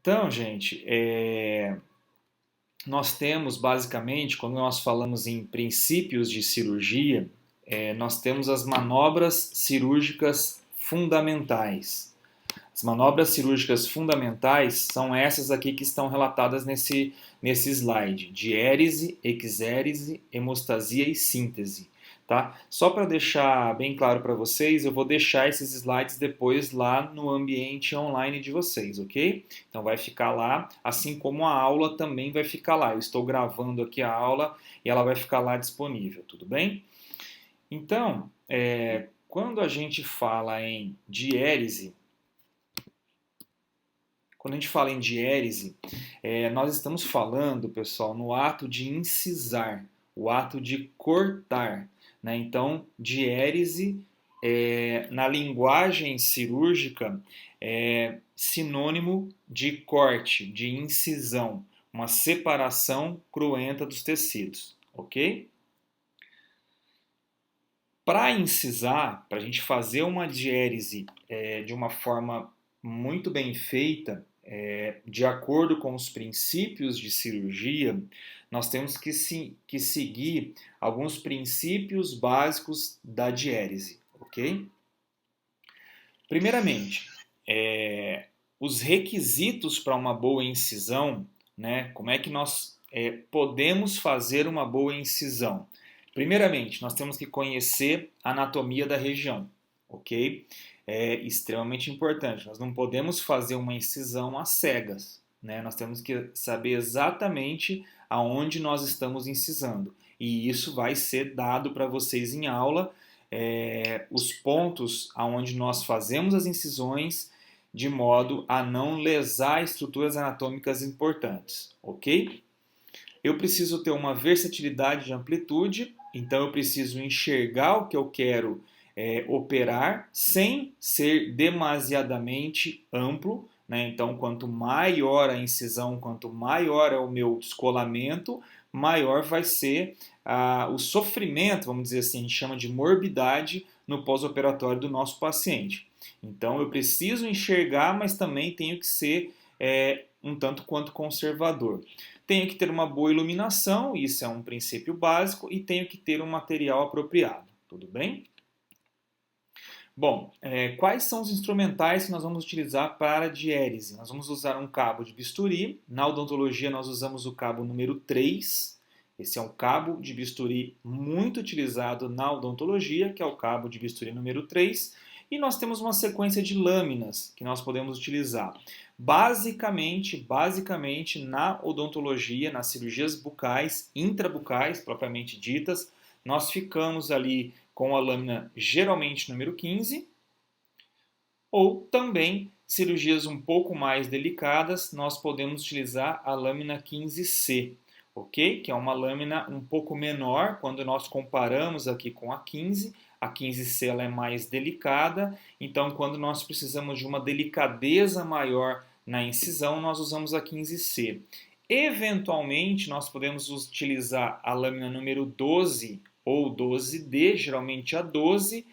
Então, gente, nós temos basicamente, quando nós falamos em princípios de cirurgia, nós temos as manobras cirúrgicas fundamentais. As manobras cirúrgicas fundamentais são essas aqui que estão relatadas nesse slide: diérese, exérese, hemostasia e síntese. Tá? Só para deixar bem claro para vocês, eu vou deixar esses slides depois lá no ambiente online de vocês, ok? Então vai ficar lá, assim como a aula também vai ficar lá. Eu estou gravando aqui a aula e ela vai ficar lá disponível, tudo bem? Então, quando a gente fala em diérese, quando a gente fala em diérese, nós estamos falando, pessoal, no ato de incisar, o ato de cortar. Né? Então, diérese, na linguagem cirúrgica, é sinônimo de corte, de incisão, uma separação cruenta dos tecidos, ok? Para incisar, para a gente fazer uma diérese de uma forma muito bem feita, de acordo com os princípios de cirurgia, nós temos que seguir alguns princípios básicos da diérese, ok? Primeiramente, os requisitos para uma boa incisão, né? Como é que nós podemos fazer uma boa incisão? Primeiramente, nós temos que conhecer a anatomia da região, ok? É extremamente importante. Nós não podemos fazer uma incisão às cegas, né? Nós temos que saber exatamente aonde nós estamos incisando. E isso vai ser dado para vocês em aula, os pontos aonde nós fazemos as incisões de modo a não lesar estruturas anatômicas importantes, ok? Eu preciso ter uma versatilidade de amplitude, então eu preciso enxergar o que eu quero operar sem ser demasiadamente amplo. Né? Então, quanto maior a incisão, quanto maior é o meu descolamento, maior vai ser o sofrimento, vamos dizer assim, a gente chama de morbidade no pós-operatório do nosso paciente. Então, eu preciso enxergar, mas também tenho que ser um tanto quanto conservador. Tenho que ter uma boa iluminação, isso é um princípio básico, e tenho que ter um material apropriado. Tudo bem? Bom, quais são os instrumentais que nós vamos utilizar para a diérese? Nós vamos usar um cabo de bisturi. Na odontologia, nós usamos o cabo número 3. Esse é um cabo de bisturi muito utilizado na odontologia, que é o cabo de bisturi número 3. E nós temos uma sequência de lâminas que nós podemos utilizar. Basicamente, na odontologia, nas cirurgias bucais, intrabucais propriamente ditas, nós ficamos ali com a lâmina geralmente número 15, ou também cirurgias um pouco mais delicadas, nós podemos utilizar a lâmina 15C, ok? Que é uma lâmina um pouco menor quando nós comparamos aqui com a 15. A 15C ela é mais delicada, então quando nós precisamos de uma delicadeza maior na incisão, nós usamos a 15C. Eventualmente, nós podemos utilizar a lâmina número 12 ou 12D, geralmente a 12.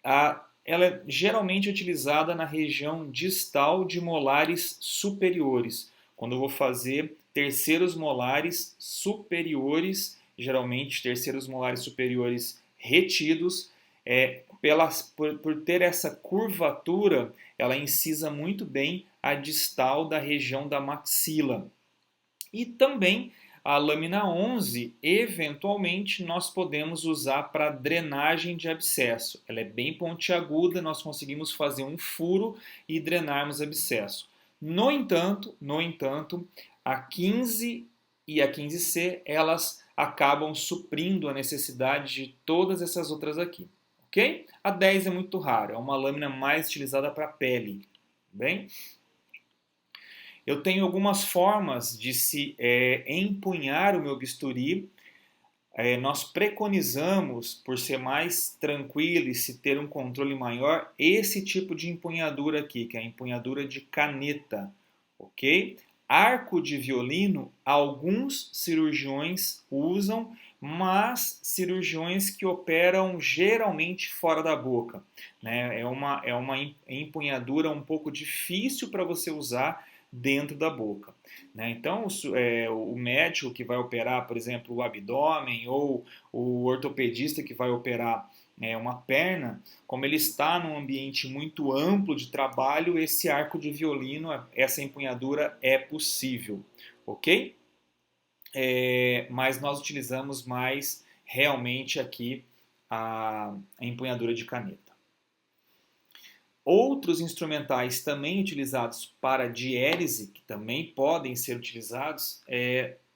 Ela é geralmente utilizada na região distal de molares superiores. Quando eu vou fazer terceiros molares superiores, geralmente terceiros molares superiores retidos, por ter essa curvatura, ela incisa muito bem a distal da região da maxila. E também a lâmina 11, eventualmente, nós podemos usar para drenagem de abscesso. Ela é bem pontiaguda, nós conseguimos fazer um furo e drenarmos abscesso. No entanto, a 15 e a 15C, elas acabam suprindo a necessidade de todas essas outras aqui. Ok? A 10 é muito raro, é uma lâmina mais utilizada para pele. Bem? Eu tenho algumas formas de se empunhar o meu bisturi. Nós preconizamos, por ser mais tranquilo e se ter um controle maior, esse tipo de empunhadura aqui, que é a empunhadura de caneta, ok? Arco de violino, alguns cirurgiões usam, mas cirurgiões que operam geralmente fora da boca. Né? É uma empunhadura um pouco difícil para você usar dentro da boca, né? Então, o médico que vai operar, por exemplo, o abdômen, ou o ortopedista que vai operar uma perna, como ele está num ambiente muito amplo de trabalho, esse arco de violino, essa empunhadura é possível, ok? Mas nós utilizamos mais realmente aqui a empunhadura de caneta. Outros instrumentais também utilizados para diérese, que também podem ser utilizados,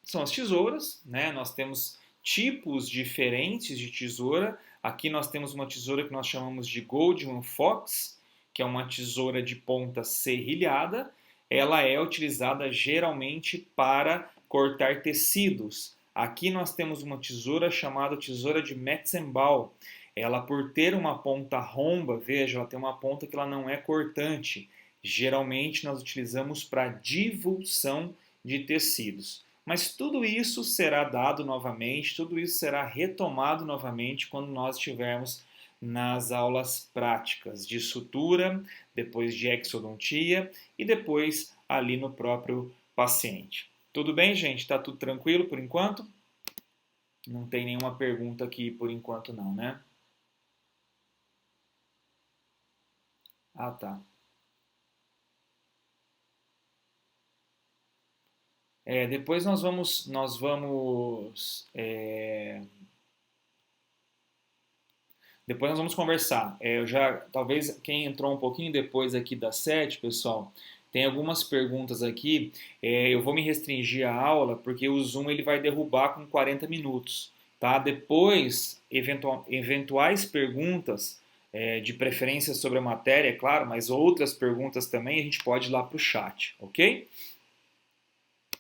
são as tesouras, né? Nós temos tipos diferentes de tesoura. Aqui nós temos uma tesoura que nós chamamos de Goldman Fox, que é uma tesoura de ponta serrilhada. Ela é utilizada geralmente para cortar tecidos. Aqui nós temos uma tesoura chamada tesoura de Metzenbaum. Ela, por ter uma ponta romba, veja, ela tem uma ponta que ela não é cortante. Geralmente nós utilizamos para divulsão de tecidos. Mas tudo isso será dado novamente, tudo isso será retomado novamente quando nós estivermos nas aulas práticas de sutura, depois de exodontia e depois ali no próprio paciente. Tudo bem, gente? Está tudo tranquilo por enquanto? Não tem nenhuma pergunta aqui por enquanto não, né? Ah, tá. Depois depois nós vamos conversar. Talvez quem entrou um pouquinho depois aqui das 7, pessoal, tem algumas perguntas aqui. Eu vou me restringir à aula porque o Zoom ele vai derrubar com 40 minutos, tá? Depois, eventuais perguntas, de preferência sobre a matéria, é claro, mas outras perguntas também a gente pode ir lá para o chat, ok?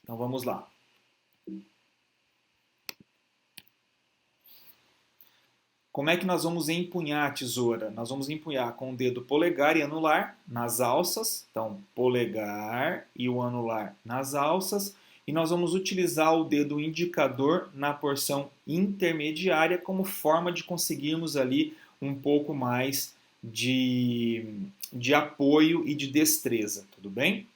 Então vamos lá. Como é que nós vamos empunhar a tesoura? Nós vamos empunhar com o dedo polegar e anular nas alças. Então, polegar e o anular nas alças. E nós vamos utilizar o dedo indicador na porção intermediária como forma de conseguirmos ali um pouco mais de apoio e de destreza, tudo bem?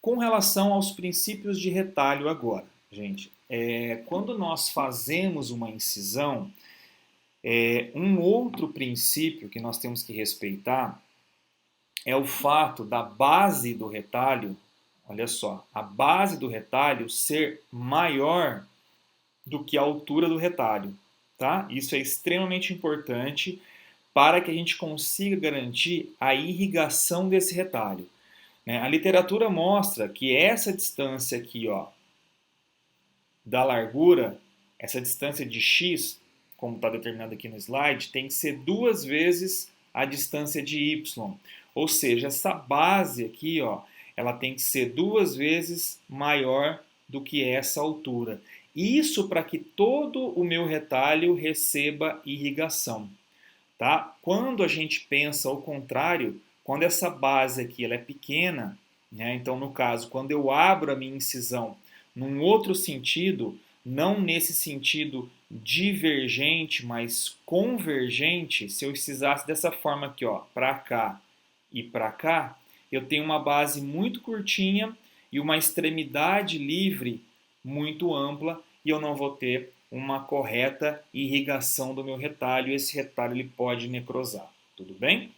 Com relação aos princípios de retalho agora, gente, quando nós fazemos uma incisão, um outro princípio que nós temos que respeitar é o fato da base do retalho, olha só, a base do retalho ser maior do que a altura do retalho, tá? Isso é extremamente importante para que a gente consiga garantir a irrigação desse retalho. A literatura mostra que essa distância aqui, ó, da largura, essa distância de x, como está determinado aqui no slide, tem que ser 2 vezes a distância de y. Ou seja, essa base aqui, ó, ela tem que ser 2 vezes maior do que essa altura. Isso para que todo o meu retalho receba irrigação. Tá? Quando a gente pensa ao contrário, quando essa base aqui ela é pequena, né? Então no caso, quando eu abro a minha incisão num outro sentido, não nesse sentido divergente, mas convergente, se eu precisasse dessa forma aqui, ó, para cá e para cá, eu tenho uma base muito curtinha e uma extremidade livre muito ampla e eu não vou ter uma correta irrigação do meu retalho e esse retalho ele pode necrosar. Tudo bem?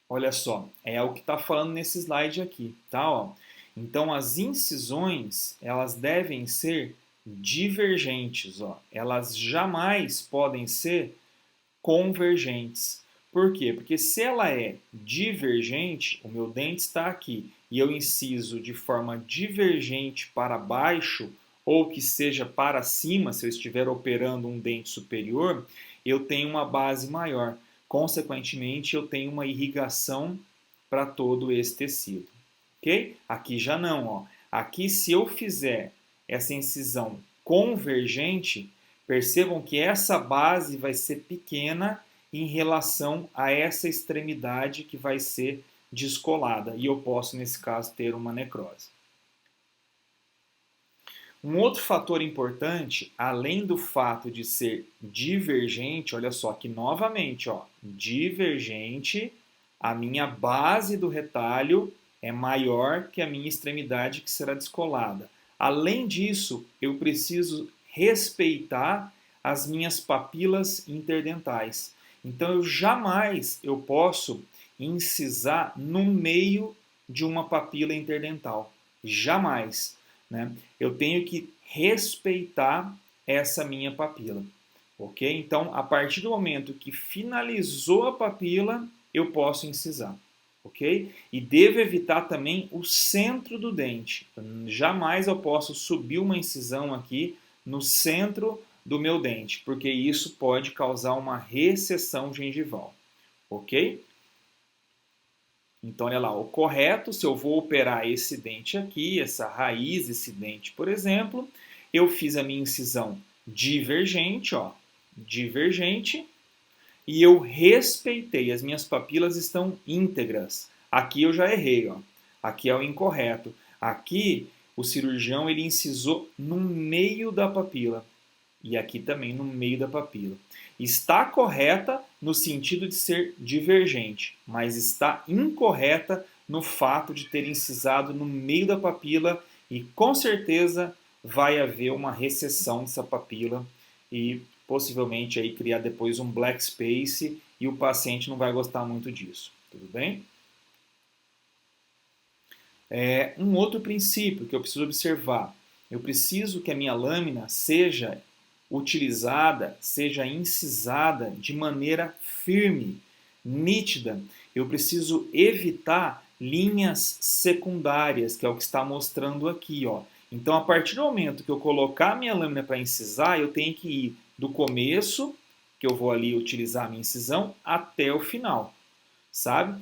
Olha só, é o que está falando nesse slide aqui, tá? Ó. Então as incisões elas devem ser divergentes, ó. Elas jamais podem ser convergentes. Por quê? Porque se ela é divergente, o meu dente está aqui e eu inciso de forma divergente para baixo ou que seja para cima, se eu estiver operando um dente superior, eu tenho uma base maior. Consequentemente, eu tenho uma irrigação para todo esse tecido. Ok? Aqui já não. Ó. Aqui, se eu fizer essa incisão convergente, percebam que essa base vai ser pequena em relação a essa extremidade que vai ser descolada. E eu posso, nesse caso, ter uma necrose. Um outro fator importante, além do fato de ser divergente, olha só que novamente, ó, divergente, a minha base do retalho é maior que a minha extremidade que será descolada. Além disso, eu preciso respeitar as minhas papilas interdentais. Então eu posso incisar no meio de uma papila interdental. Jamais, né? Eu tenho que respeitar essa minha papila, ok? Então, a partir do momento que finalizou a papila, eu posso incisar, ok? E devo evitar também o centro do dente. Jamais eu posso subir uma incisão aqui no centro do meu dente, porque isso pode causar uma recessão gengival, ok? Então, olha lá, o correto, se eu vou operar esse dente aqui, essa raiz, esse dente, por exemplo, eu fiz a minha incisão divergente, ó, divergente, e eu respeitei, as minhas papilas estão íntegras. Aqui eu já errei, ó. Aqui é o incorreto. Aqui o cirurgião ele incisou no meio da papila e aqui também no meio da papila. Está correta no sentido de ser divergente, mas está incorreta no fato de ter incisado no meio da papila e com certeza vai haver uma recessão dessa papila e possivelmente aí criar depois um black space e o paciente não vai gostar muito disso. Tudo bem? Um outro princípio que eu preciso observar. Eu preciso que a minha lâmina seja utilizada, seja incisada de maneira firme, nítida. Eu preciso evitar linhas secundárias, que é o que está mostrando aqui, ó. Então, a partir do momento que eu colocar a minha lâmina para incisar, eu tenho que ir do começo, que eu vou ali utilizar a minha incisão, até o final, sabe?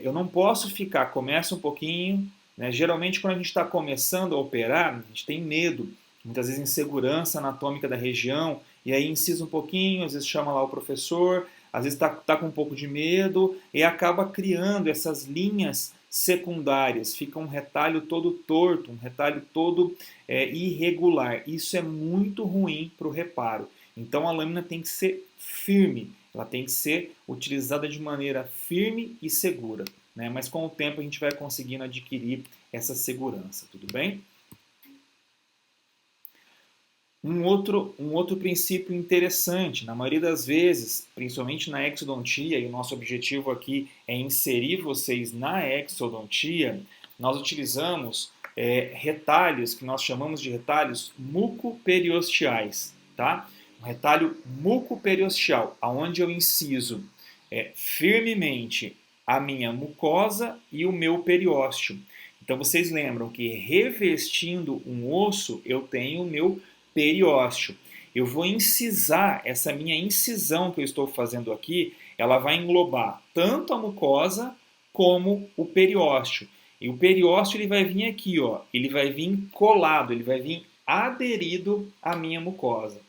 Eu não posso ficar, começa um pouquinho, né? Geralmente quando a gente está começando a operar, a gente tem medo, muitas vezes insegurança anatômica da região, e aí incisa um pouquinho, às vezes chama lá o professor, às vezes está com um pouco de medo, e acaba criando essas linhas secundárias, fica um retalho todo torto, um retalho todo irregular. Isso é muito ruim para o reparo. Então a lâmina tem que ser firme, ela tem que ser utilizada de maneira firme e segura, né? Mas com o tempo a gente vai conseguindo adquirir essa segurança, tudo bem? Um outro princípio interessante, na maioria das vezes, principalmente na exodontia, e o nosso objetivo aqui é inserir vocês na exodontia, nós utilizamos retalhos que nós chamamos de retalhos mucoperiosteais, tá? Um retalho mucoperiosteal, onde eu inciso firmemente a minha mucosa e o meu periósteo. Então vocês lembram que revestindo um osso eu tenho o meu periósteo. Eu vou incisar, essa minha incisão que eu estou fazendo aqui, ela vai englobar tanto a mucosa como o periósteo. E o periósteo ele vai vir aqui, ó, ele vai vir colado, ele vai vir aderido à minha mucosa.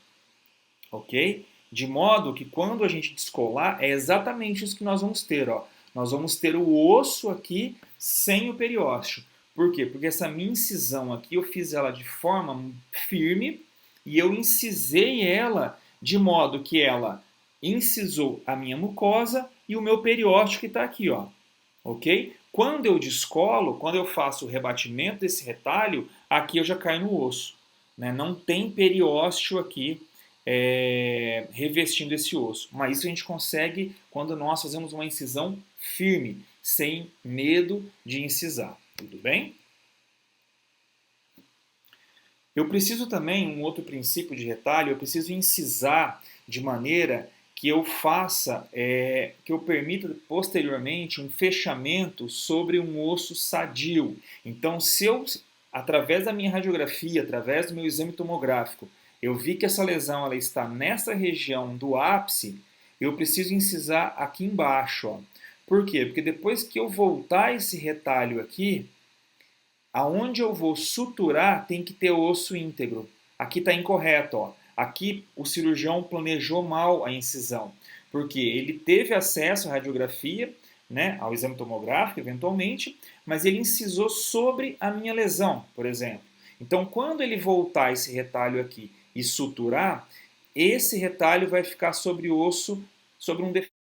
Ok? De modo que quando a gente descolar, é exatamente isso que nós vamos ter, ó. Nós vamos ter o osso aqui sem o periósteo. Por quê? Porque essa minha incisão aqui, eu fiz ela de forma firme, e eu incisei ela de modo que ela incisou a minha mucosa e o meu periósteo que está aqui, ó, ok? Quando eu descolo, quando eu faço o rebatimento desse retalho, aqui eu já caio no osso, né? Não tem periósteo aqui revestindo esse osso, mas isso a gente consegue quando nós fazemos uma incisão firme, sem medo de incisar, tudo bem? Eu preciso também, um outro princípio de retalho, eu preciso incisar de maneira que eu faça, que eu permita posteriormente um fechamento sobre um osso sadio. Então, se eu, através da minha radiografia, através do meu exame tomográfico, eu vi que essa lesão ela está nessa região do ápice, eu preciso incisar aqui embaixo. Ó. Por quê? Porque depois que eu voltar esse retalho aqui, aonde eu vou suturar tem que ter osso íntegro. Aqui está incorreto, ó. Aqui o cirurgião planejou mal a incisão, porque ele teve acesso à radiografia, né, ao exame tomográfico, eventualmente, mas ele incisou sobre a minha lesão, por exemplo. Então, quando ele voltar esse retalho aqui e suturar, esse retalho vai ficar sobre o osso, sobre um defeito.